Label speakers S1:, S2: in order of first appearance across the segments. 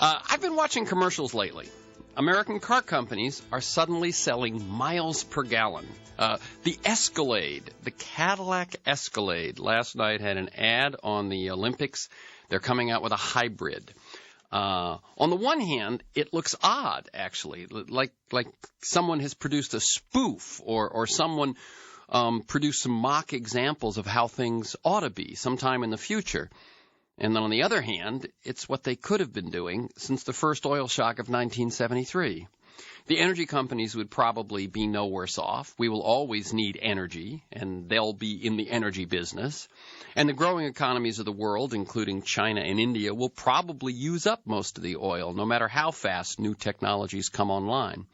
S1: I've been watching commercials lately. American car companies are suddenly selling miles per gallon. The Escalade, the Cadillac Escalade, last night had an ad on the Olympics. They're coming out with a hybrid. On the one hand, it looks odd, actually, like someone has produced a spoof or someone produced some mock examples of how things ought to be sometime in the future. And then on the other hand, it's what they could have been doing since the first oil shock of 1973. The energy companies would probably be no worse off. We will always need energy, and they'll be in the energy business. And the growing economies of the world, including China and India, will probably use up most of the oil, no matter how fast new technologies come online.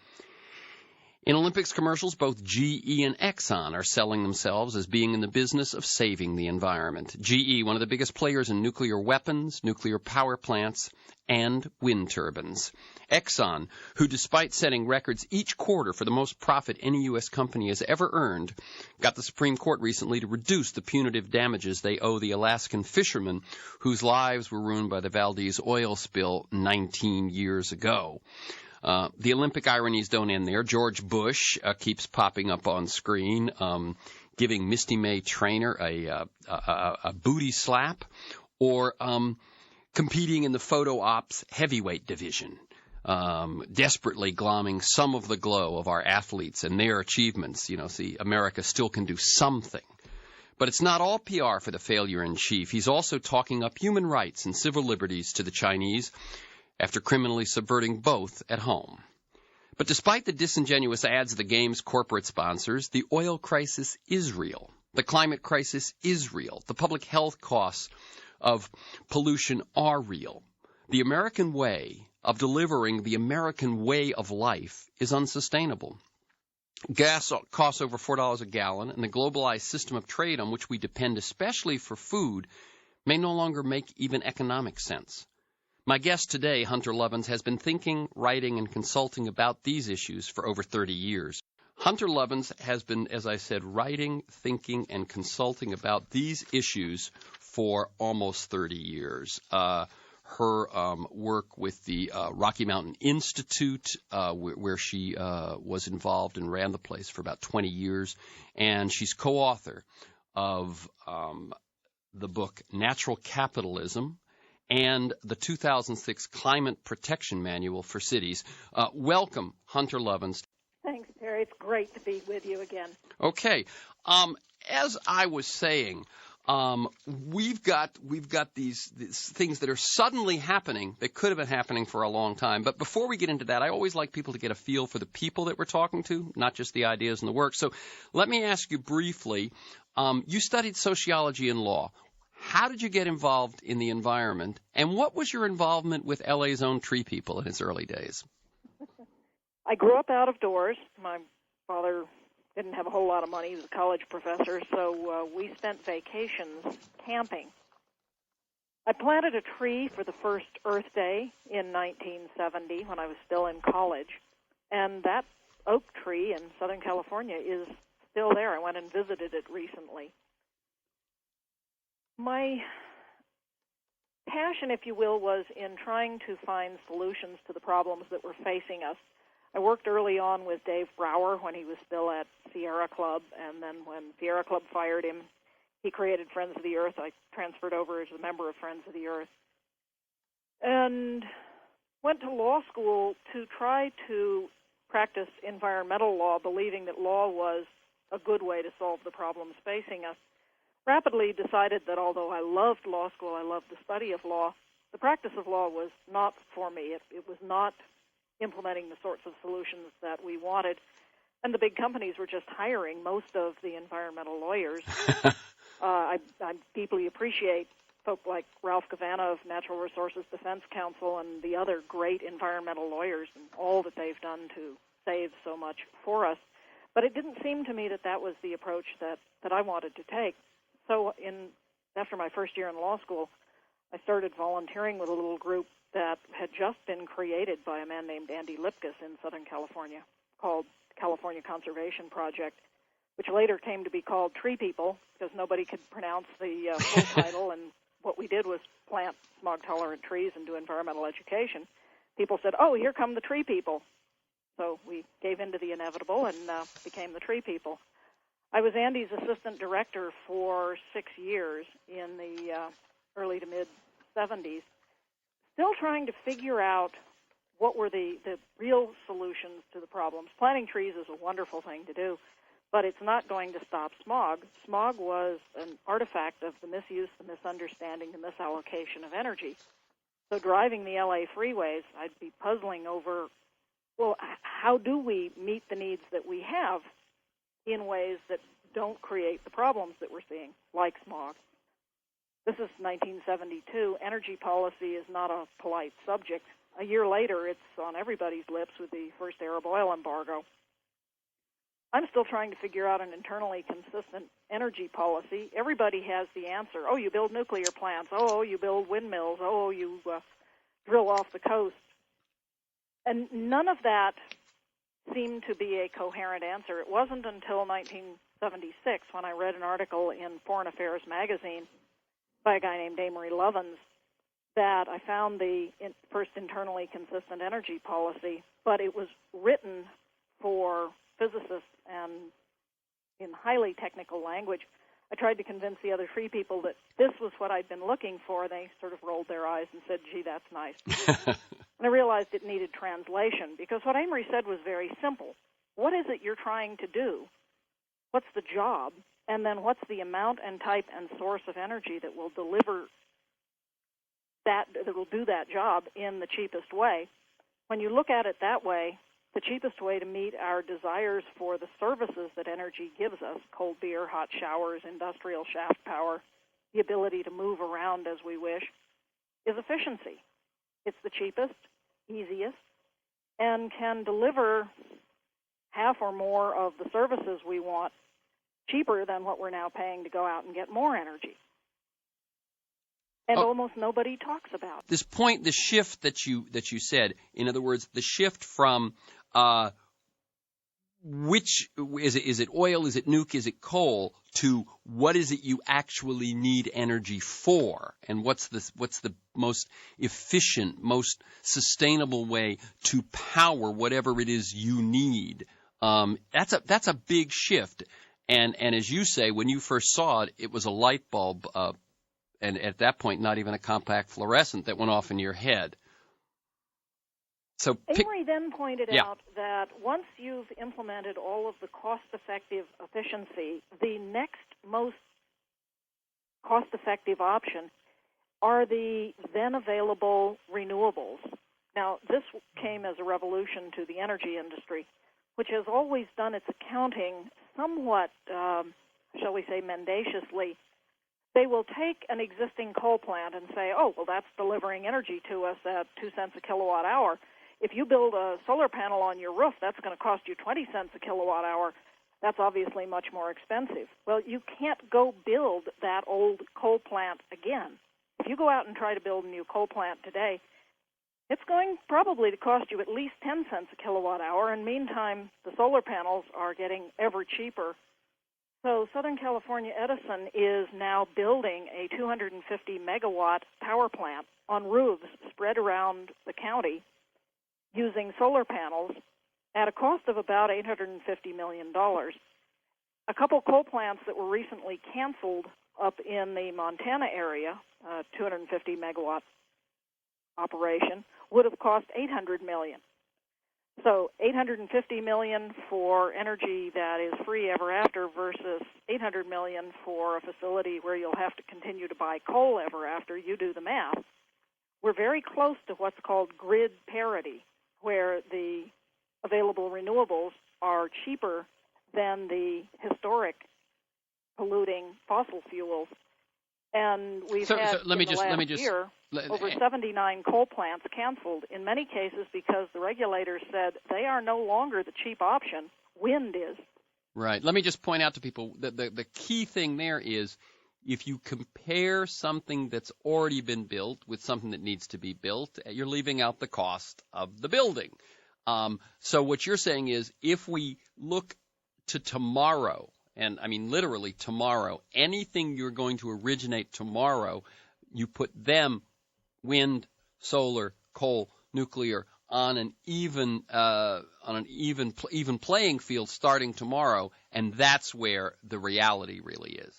S1: In Olympics commercials, both GE and Exxon are selling themselves as being in the business of saving the environment. GE, one of the biggest players in nuclear weapons, nuclear power plants, and wind turbines. Exxon, who despite setting records each quarter for the most profit any U.S. company has ever earned, got the Supreme Court recently to reduce the punitive damages they owe the Alaskan fishermen whose lives were ruined by the Valdez oil spill 19 years ago. The Olympic ironies don't end there. George Bush keeps popping up on screen, giving Misty May Traynor a booty slap, or competing in the photo ops heavyweight division, desperately glomming some of the glow of our athletes and their achievements. See, America still can do something. But it's not all PR for the failure in chief. He's also talking up human rights and civil liberties to the Chinese, after criminally subverting both at home. But despite the disingenuous ads of the game's corporate sponsors, the oil crisis is real. The climate crisis is real. The public health costs of pollution are real. The American way of delivering the American way of life is unsustainable. Gas costs over $4 a gallon, and the globalized system of trade on which we depend, especially for food, may no longer make even economic sense. My guest today, Hunter Lovins, has been thinking, writing, and consulting about these issues for over 30 years. Hunter Lovins has been, as I said, writing, thinking, and consulting about these issues for almost 30 years. Her work with the Rocky Mountain Institute, where she was involved and ran the place for about 20 years, and she's co-author of the book Natural Capitalism, and the 2006 Climate Protection Manual for Cities. Welcome, Hunter Lovins.
S2: Thanks, Terry. It's great to be with you again.
S1: Okay. As I was saying, we've got these things that are suddenly happening that could have been happening for a long time. But before we get into that, I always like people to get a feel for the people that we're talking to, not just the ideas and the work. So let me ask you briefly, you studied sociology and law. How did you get involved in the environment, and what was your involvement with LA's own tree people in its early days?
S2: I grew up out of doors. My father didn't have a whole lot of money. He was a college professor, so we spent vacations camping. I planted a tree for the first Earth Day in 1970 when I was still in college, and that oak tree in Southern California is still there. I went and visited it recently. My passion, if you will, was in trying to find solutions to the problems that were facing us. I worked early on with Dave Brower when he was still at Sierra Club, and then when Sierra Club fired him, he created Friends of the Earth. I transferred over as a member of Friends of the Earth, and went to law school to try to practice environmental law, believing that law was a good way to solve the problems facing us. Rapidly decided that although I loved law school, I loved the study of law, the practice of law was not for me. It was not implementing the sorts of solutions that we wanted. And the big companies were just hiring most of the environmental lawyers. I deeply appreciate folk like Ralph Cavanagh of Natural Resources Defense Council and the other great environmental lawyers and all that they've done to save so much for us. But it didn't seem to me that that was the approach that I wanted to take. So after my first year in law school, I started volunteering with a little group that had just been created by a man named Andy Lipkus in Southern California called California Conservation Project, which later came to be called Tree People because nobody could pronounce the full title, and what we did was plant smog-tolerant trees and do environmental education, people said, oh, here come the tree people. So we gave in to the inevitable and became the tree people. I was Andy's assistant director for 6 years in the early to mid-'70s, still trying to figure out what were the real solutions to the problems. Planting trees is a wonderful thing to do, but it's not going to stop smog. Smog was an artifact of the misuse, the misunderstanding, the misallocation of energy. So driving the LA freeways, I'd be puzzling over, well, how do we meet the needs that we have in ways that don't create the problems that we're seeing, like smog? This is 1972. Energy policy is not a polite subject. A year later, it's on everybody's lips with the first Arab oil embargo. I'm still trying to figure out an internally consistent energy policy. Everybody has the answer. Oh, you build nuclear plants. Oh, you build windmills. Oh, you drill off the coast. And none of that seemed to be a coherent answer. It wasn't until 1976 when I read an article in Foreign Affairs magazine by a guy named Amory Lovins that I found the first internally consistent energy policy, but it was written for physicists and in highly technical language. I tried to convince the other tree people that this was what I'd been looking for. They sort of rolled their eyes and said, gee, that's nice. And I realized it needed translation, because what Amory said was very simple. What is it you're trying to do? What's the job? And then what's the amount and type and source of energy that will deliver that will do that job in the cheapest way? When you look at it that way, the cheapest way to meet our desires for the services that energy gives us, cold beer, hot showers, industrial shaft power, the ability to move around as we wish, is efficiency. It's the cheapest, easiest, and can deliver half or more of the services we want cheaper than what we're now paying to go out and get more energy. And almost nobody talks about
S1: this point, the shift that you said. In other words, the shift from which is it oil, is it nuke, is it coal, to what is it you actually need energy for, and what's the most efficient, most sustainable way to power whatever it is you need. That's a big shift. And as you say, when you first saw it, it was a light bulb. And at that point, not even a compact fluorescent that went off in your head. So
S2: Amory then pointed out that once you've implemented all of the cost-effective efficiency, the next most cost-effective option are the then available renewables. Now, this came as a revolution to the energy industry, which has always done its accounting somewhat, shall we say, mendaciously. They will take an existing coal plant and say, oh, well, that's delivering energy to us at 2 cents a kilowatt hour. If you build a solar panel on your roof, that's going to cost you 20 cents a kilowatt hour. That's obviously much more expensive. Well, you can't go build that old coal plant again. If you go out and try to build a new coal plant today, it's going probably to cost you at least 10 cents a kilowatt hour, and meantime, the solar panels are getting ever cheaper. So Southern California Edison is now building a 250-megawatt power plant on roofs spread around the county using solar panels at a cost of about $850 million. A couple coal plants that were recently canceled up in the Montana area, 250-megawatt operation, would have cost $800 million. So $850 million for energy that is free ever after versus $800 million for a facility where you'll have to continue to buy coal ever after. You do the math. We're very close to what's called grid parity, where the available renewables are cheaper than the historic polluting fossil fuels. And we've had over 79 coal plants canceled, in many cases because the regulators said they are no longer the cheap option. Wind is.
S1: Right. Let me just point out to people that the key thing there is if you compare something that's already been built with something that needs to be built, you're leaving out the cost of the building. So what you're saying is if we look to tomorrow, and I mean literally tomorrow, anything you're going to originate tomorrow, you put them, wind, solar, coal, nuclear, on an even playing field starting tomorrow, and that's where the reality really is.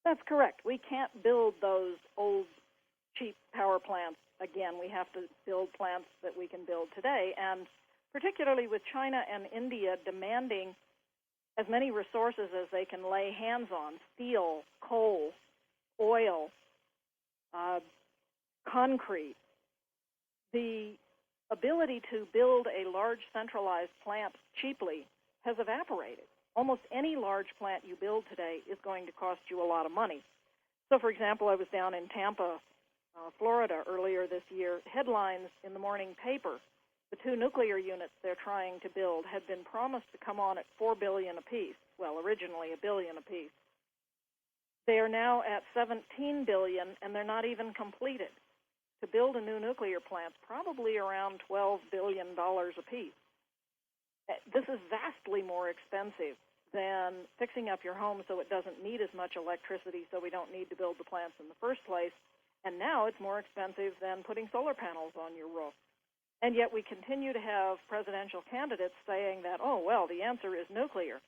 S2: That's correct. We can't build those old, cheap power plants again. We have to build plants that we can build today, and particularly with China and India demanding as many resources as they can lay hands on, steel, coal, oil, concrete, the ability to build a large centralized plant cheaply has evaporated. Almost any large plant you build today is going to cost you a lot of money. So, for example, I was down in Tampa, Florida earlier this year. Headlines in the morning paper, the 2 nuclear units they're trying to build had been promised to come on at $4 billion apiece. Well, originally $1 billion apiece. They are now at $17 billion, and they're not even completed. To build a new nuclear plant, probably around $12 billion apiece. This is vastly more expensive than fixing up your home so it doesn't need as much electricity, so we don't need to build the plants in the first place. And now it's more expensive than putting solar panels on your roof. And yet we continue to have presidential candidates saying that, oh, well, the answer is nuclear.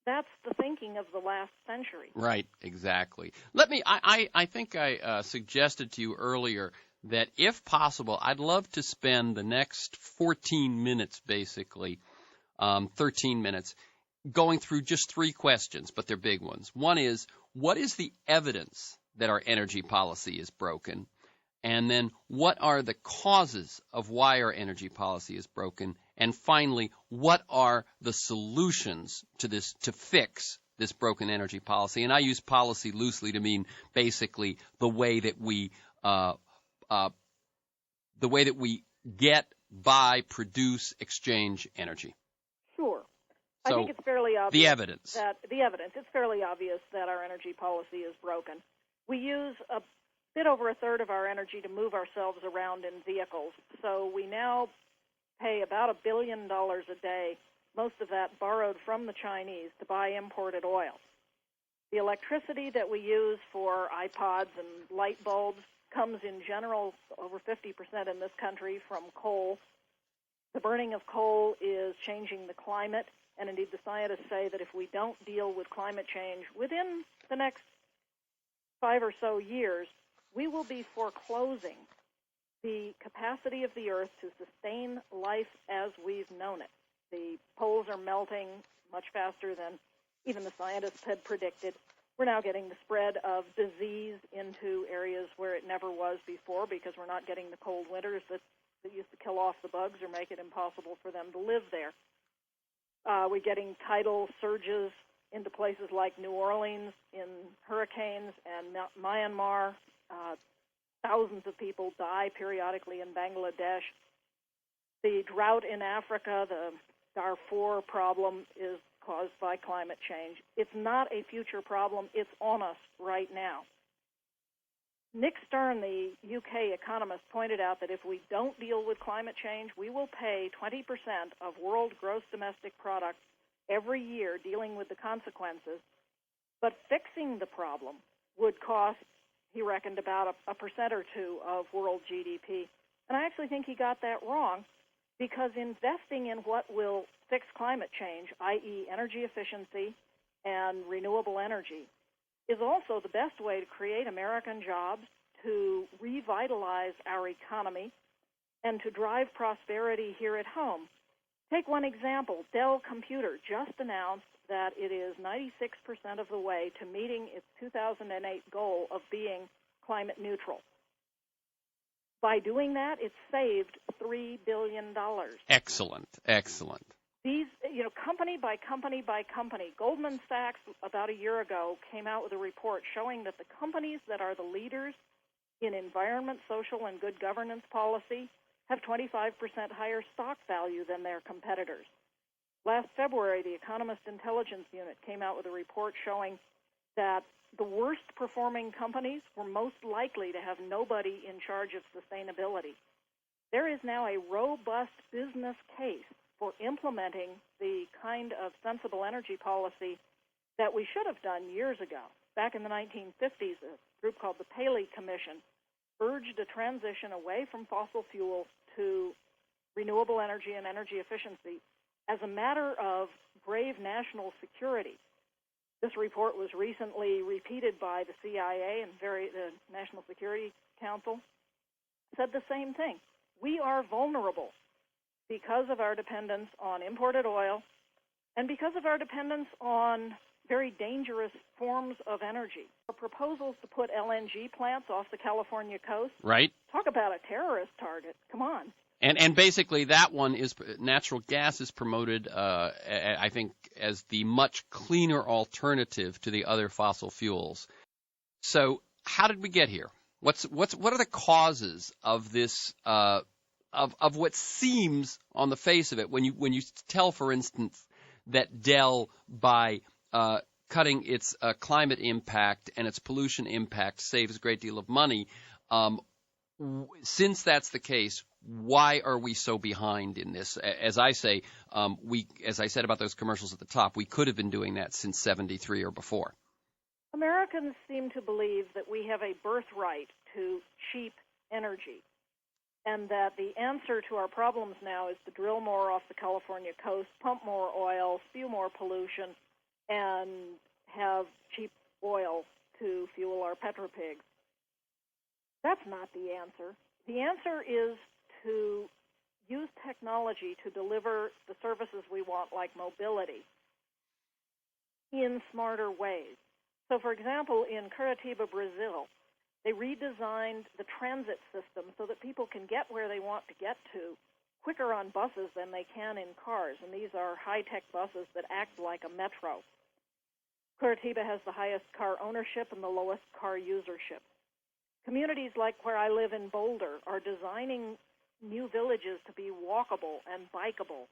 S2: That's the thinking of the last century.
S1: Right, exactly. I think I suggested to you earlier that if possible, I'd love to spend the next 14 minutes, basically, 13 minutes, going through just 3 questions, but they're big ones. One is, what is the evidence that our energy policy is broken? And then, what are the causes of why our energy policy is broken? And finally, what are the solutions to this, to fix this broken energy policy? And I use policy loosely to mean basically the way that we get, buy, produce, exchange energy.
S2: Sure.
S1: So,
S2: I think it's fairly obvious.
S1: The evidence.
S2: It's fairly obvious that our energy policy is broken. We use a bit over a third of our energy to move ourselves around in vehicles. So we now pay about $1 billion a day, most of that borrowed from the Chinese, to buy imported oil. The electricity that we use for iPods and light bulbs comes in general, over 50% in this country, from coal. The burning of coal is changing the climate, and indeed the scientists say that if we don't deal with climate change within the next 5 or so years, we will be foreclosing the capacity of the Earth to sustain life as we've known it. The poles are melting much faster than even the scientists had predicted. We're now getting the spread of disease into areas where it never was before because we're not getting the cold winters that used to kill off the bugs or make it impossible for them to live there. We're getting tidal surges into places like New Orleans in hurricanes and Myanmar. Thousands of people die periodically in Bangladesh. The drought in Africa, the Darfur problem, is caused by climate change. It's not a future problem. It's on us right now. Nick Stern, the UK economist, pointed out that if we don't deal with climate change, we will pay 20% of world gross domestic product every year dealing with the consequences. But fixing the problem would cost, he reckoned, about a percent or 2 of world GDP. And I actually think he got that wrong, because investing in what will fix climate change, i.e. energy efficiency and renewable energy, is also the best way to create American jobs, to revitalize our economy, and to drive prosperity here at home. Take one example. Dell Computer just announced that it is 96% of the way to meeting its 2008 goal of being climate neutral. By doing that, it saved $3 billion.
S1: Excellent.
S2: These, company by company by company, Goldman Sachs about a year ago came out with a report showing that the companies that are the leaders in environment, social, and good governance policy have 25% higher stock value than their competitors. Last February, the Economist Intelligence Unit came out with a report showing that the worst-performing companies were most likely to have nobody in charge of sustainability. There is now a robust business case for implementing the kind of sensible energy policy that we should have done years ago. Back in the 1950s, a group called the Paley Commission urged a transition away from fossil fuel to renewable energy and energy efficiency as a matter of grave national security. This report was recently repeated by the CIA and the National Security Council, said the same thing. We are vulnerable because of our dependence on imported oil and because of our dependence on very dangerous forms of energy. Our proposals to put LNG plants off the California coast.
S1: Right.
S2: Talk about a terrorist target. Come on.
S1: And basically that one is natural gas is promoted, I think, as the much cleaner alternative to the other fossil fuels. So how did we get here? What are the causes of this of what seems on the face of it when you tell, for instance, that Dell by cutting its climate impact and its pollution impact saves a great deal of money. Since that's the case, why are we so behind in this? As I say, as I said about those commercials at the top, we could have been doing that since '73 or before.
S2: Americans seem to believe that we have a birthright to cheap energy, and that the answer to our problems now is to drill more off the California coast, pump more oil, spew more pollution, and have cheap oil to fuel our petropigs. That's not the answer. The answer is to use technology to deliver the services we want, like mobility, in smarter ways. So, for example, in Curitiba, Brazil, they redesigned the transit system so that people can get where they want to get to quicker on buses than they can in cars. And these are high-tech buses that act like a metro. Curitiba has the highest car ownership and the lowest car usership. Communities like where I live in Boulder are designing new villages to be walkable and bikeable.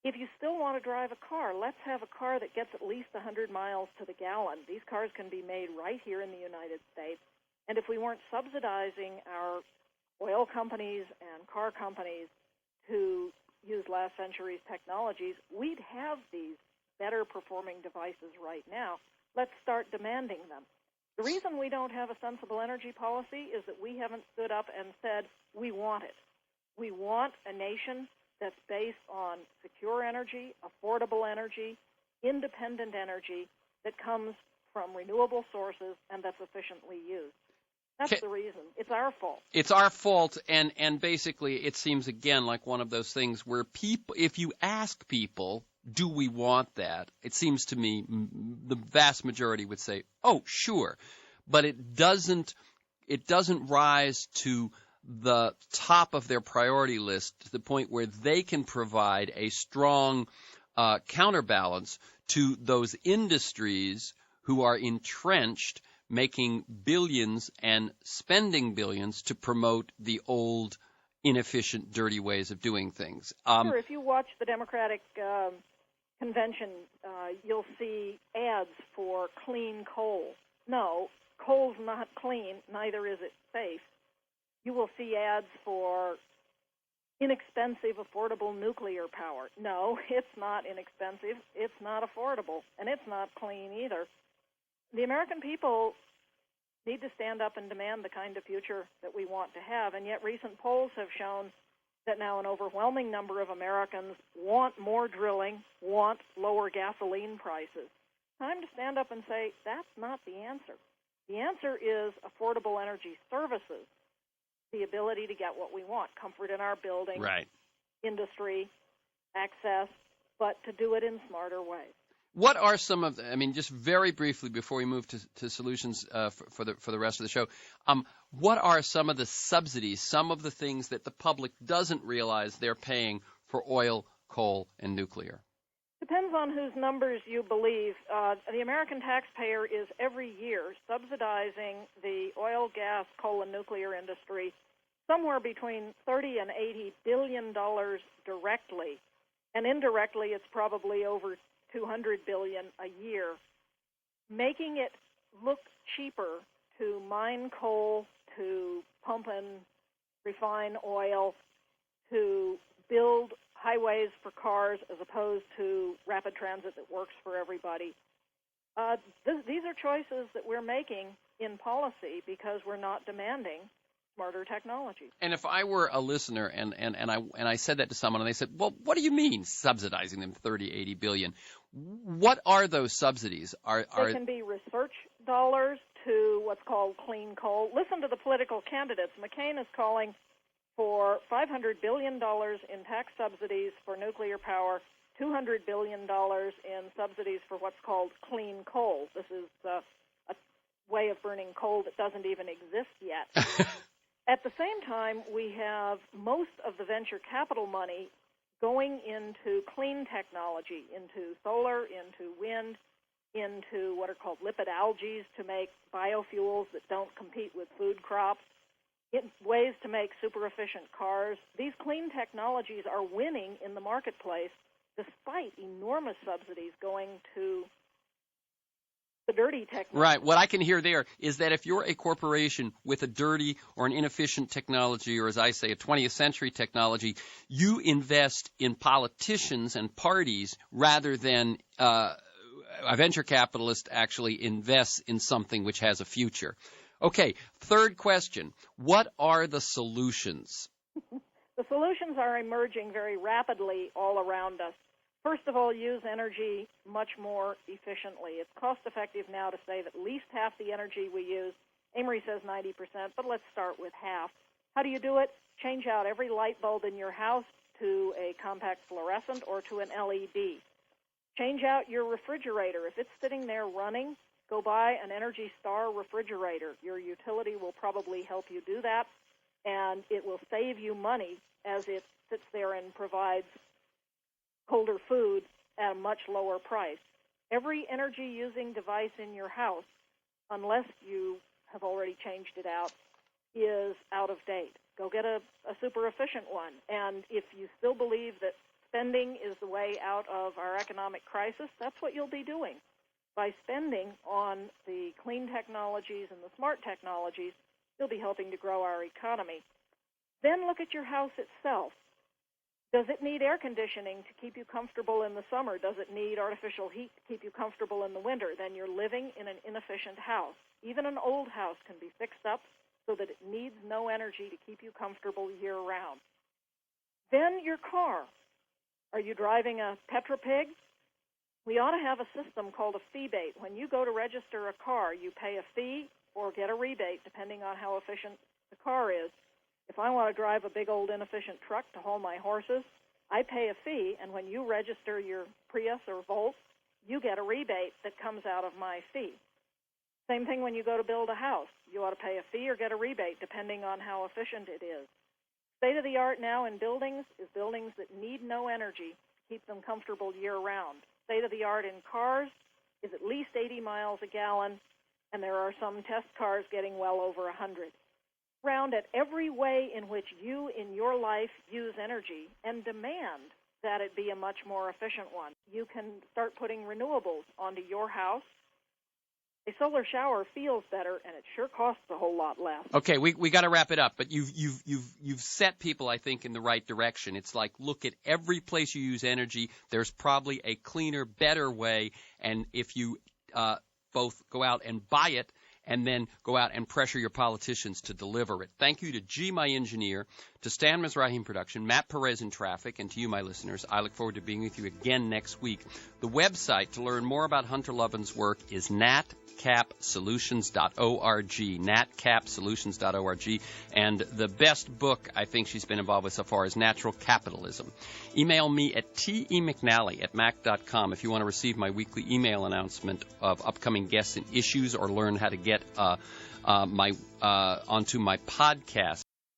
S2: If you still want to drive a car, let's have a car that gets at least 100 miles to the gallon. These cars can be made right here in the United States. And if we weren't subsidizing our oil companies and car companies to use last century's technologies, we'd have these better performing devices right now. Let's start demanding them. The reason we don't have a sensible energy policy is that we haven't stood up and said we want it. We want a nation that's based on secure energy, affordable energy, independent energy that comes from renewable sources and that's efficiently used. That's the reason. It's our fault.
S1: It's our fault, and basically it seems, again, like one of those things where people, if you ask people, do we want that? It seems to me the vast majority would say, oh, sure. But it doesn't rise to the top of their priority list to the point where they can provide a strong counterbalance to those industries who are entrenched, making billions and spending billions to promote the old, inefficient, dirty ways of doing things.
S2: Sure, if you watch the Democratic convention, you'll see ads for clean coal. No, coal's not clean, neither is it safe. You will see ads for inexpensive, affordable nuclear power. No, it's not inexpensive, it's not affordable, and it's not clean either. The American people need to stand up and demand the kind of future that we want to have, and yet recent polls have shown that now an overwhelming number of Americans want more drilling, want lower gasoline prices. Time to stand up and say, that's not the answer. The answer is affordable energy services, the ability to get what we want, comfort in our building,
S1: right,
S2: industry, access, but to do it in smarter ways.
S1: What are some of just very briefly before we move to solutions for the rest of the show, what are some of the subsidies, some of the things that the public doesn't realize they're paying for oil, coal, and nuclear?
S2: Depends on whose numbers you believe. The American taxpayer is every year subsidizing the oil, gas, coal, and nuclear industry somewhere between $30 and $80 billion directly, and indirectly it's probably over $200 billion a year, making it look cheaper to mine coal, to pump and refine oil, to build highways for cars as opposed to rapid transit that works for everybody. These are choices that we're making in policy because we're not demanding smarter technologies.
S1: And if I were a listener and I said that to someone and they said, well, what do you mean subsidizing them 30, 80 billion? What are those subsidies?
S2: They can be research dollars to what's called clean coal. Listen to the political candidates. McCain is calling for $500 billion in tax subsidies for nuclear power, $200 billion in subsidies for what's called clean coal. This is a way of burning coal that doesn't even exist yet. At the same time, we have most of the venture capital money going into clean technology, into solar, into wind, into what are called lipid algae to make biofuels that don't compete with food crops, ways to make super efficient cars. These clean technologies are winning in the marketplace despite enormous subsidies going to the dirty technology.
S1: Right. What I can hear there is that if you're a corporation with a dirty or an inefficient technology, or as I say, a 20th century technology, you invest in politicians and parties rather than a venture capitalist actually invests in something which has a future. Okay, third question. What are the solutions?
S2: The solutions are emerging very rapidly all around us. First of all, use energy much more efficiently. It's cost-effective now to save at least half the energy we use. Amory says 90%, but let's start with half. How do you do it? Change out every light bulb in your house to a compact fluorescent or to an LED. Change out your refrigerator. If it's sitting there running, go buy an Energy Star refrigerator. Your utility will probably help you do that, and it will save you money as it sits there and provides colder food at a much lower price. Every energy-using device in your house, unless you have already changed it out, is out of date. Go get a super efficient one. And if you still believe that spending is the way out of our economic crisis, that's what you'll be doing. By spending on the clean technologies and the smart technologies, you'll be helping to grow our economy. Then look at your house itself. Does it need air conditioning to keep you comfortable in the summer? Does it need artificial heat to keep you comfortable in the winter? Then you're living in an inefficient house. Even an old house can be fixed up so that it needs no energy to keep you comfortable year-round. Then your car. Are you driving a Petropig? We ought to have a system called a fee-bate. When you go to register a car, you pay a fee or get a rebate, depending on how efficient the car is. If I want to drive a big old inefficient truck to haul my horses, I pay a fee, and when you register your Prius or Volt, you get a rebate that comes out of my fee. Same thing when you go to build a house. You ought to pay a fee or get a rebate, depending on how efficient it is. State-of-the-art now in buildings is buildings that need no energy to keep them comfortable year-round. State-of-the-art in cars is at least 80 miles a gallon, and there are some test cars getting well over 100. Round at every way in which you in your life use energy and demand that it be a much more efficient one. You can start putting renewables onto your house. A solar shower feels better, and it sure costs a whole lot less.
S1: Okay, we got to wrap it up, but you've set people, I think, in the right direction. It's like, look at every place you use energy. There's probably a cleaner, better way, and if you both go out and buy it, and then go out and pressure your politicians to deliver it. Thank you to G, my engineer, to Stan Mizrahi in production, Matt Perez in traffic, and to you, my listeners. I look forward to being with you again next week. The website to learn more about Hunter Lovins' work is natcapsolutions.org, natcapsolutions.org, and the best book I think she's been involved with so far is Natural Capitalism. Email me at temcnally@mac.com if you want to receive my weekly email announcement of upcoming guests and issues, or learn how to get onto my podcast.